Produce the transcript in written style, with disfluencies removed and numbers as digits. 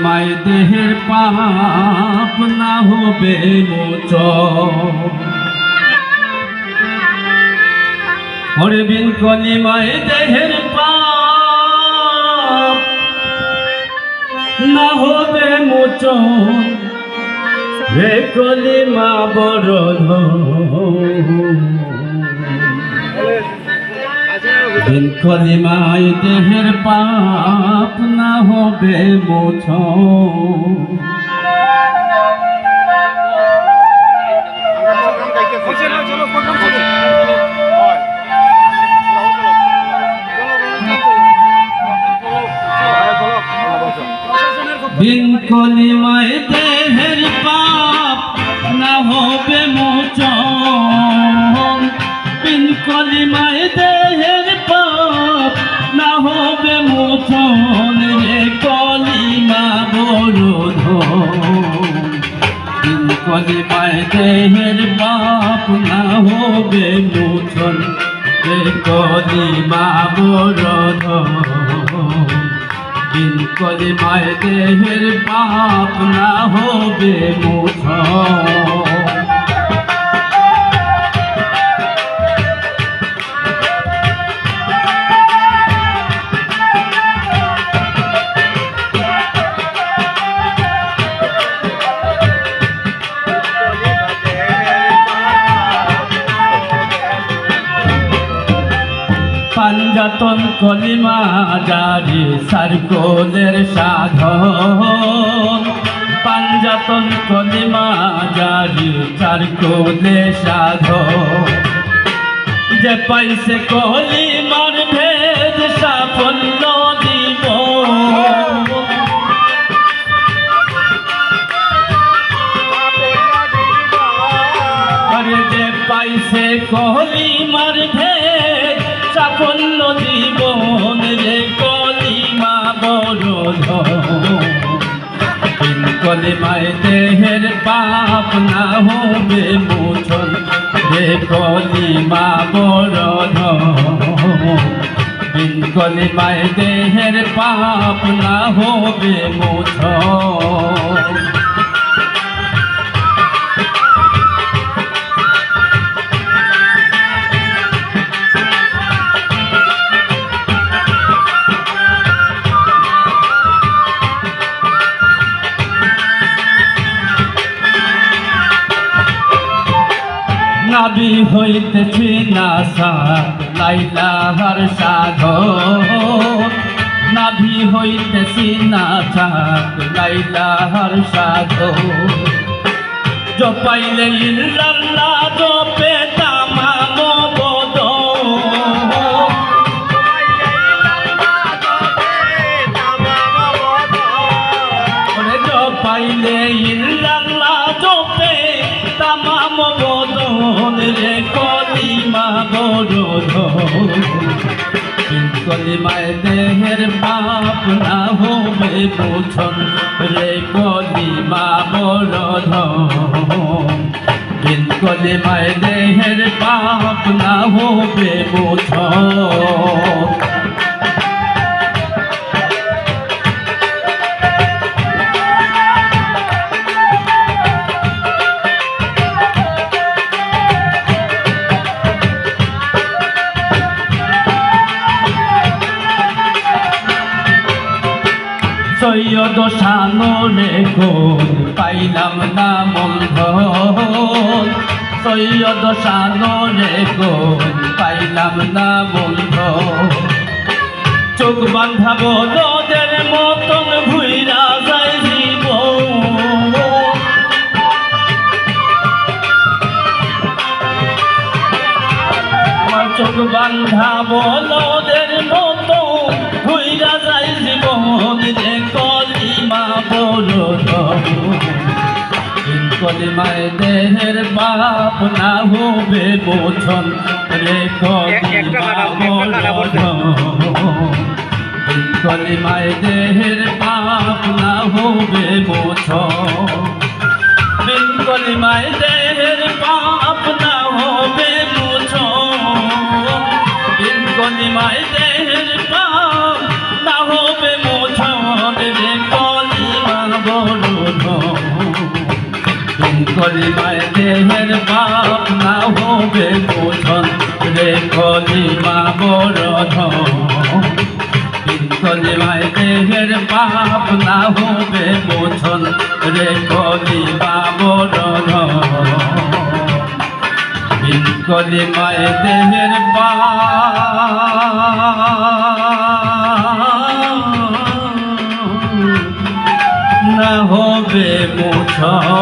মাই দেহের পাপ না হবে মোচন ওরে বিন কলিমায় দেহের পাপ না হবে মোচন রে কলিমা বড় বিন কলিমায় দেহের পাপ না হবে মোচন বিন কলিমায় দেহের পাপ না হবে মোচন বিন কলিমায় দেহের পাপ না হবে মোচন রে কলিমা বড় বিন কলিমায় দেহের পাপ না হবে মোচন রে কলিমা বড় বিন কলিমায় দেহের পাপ না হবে মোচন পাঞ্জাতন কলিমা জারি সারকোলের সাধন পাঞ্জাতন কলিমা জারি সারকোলের সাধন যে পাইছে কলিমার ভেদ সাফল্য দিব আরে যে পাইছে কলিমার ভেদ সাফল্য জীবন রে কলিমা বড় বিন কলিমায় দেহের পাপ না হবে মোচন রে কলিমা বড় বিন কলিমায় দেহের পাপ না হবে মোচন নাবি হইতেছি না সাত লাইলাহার সাধন নাভি হইতেছি না সাত লাইলাহার সাধন জপাইলে ইল্লাল্লাহ জপে তামাম বদন ওরে জপাইলে ইল্লাল্লাহ জপে তামাম বদন রে কলিমা বড় বিন কলিমায় দেহের পাপ না হবে মোচন রে কলিমা বড় বিন কলিমায় দেহের পাপ না হবে মোচন সৈয়দ সানরে কোন পাইলাম না মূলধন সৈয়দ সানরে কোন পাইলাম না মূলধন চোখ বান্ধা বলদের মতন ভুইরা যায় জীবন চোখ বান্ধা বলদের মতন ভুইরা যায় জীবন রে কলিমা বড় বিন কলিমায় দেহের পাপ না হবে মোচন রে কলিমা বড় বিন কলিমায় দেহের পাপ না হবে মোচন বিন কলিমায় দেহের পাপ না হবে মোচন বিন কলিমায় দেহের পাপ না হবে মোচন রে কলিমা কলিমায় দেহের পাপ না হবে মোচন রে কলিমা বড় ধন কলিমায় দেহের পাপ না হবে মোচন রে কলিমা বড় ধন কলিমায় দেহের পাপ না হবে মোচন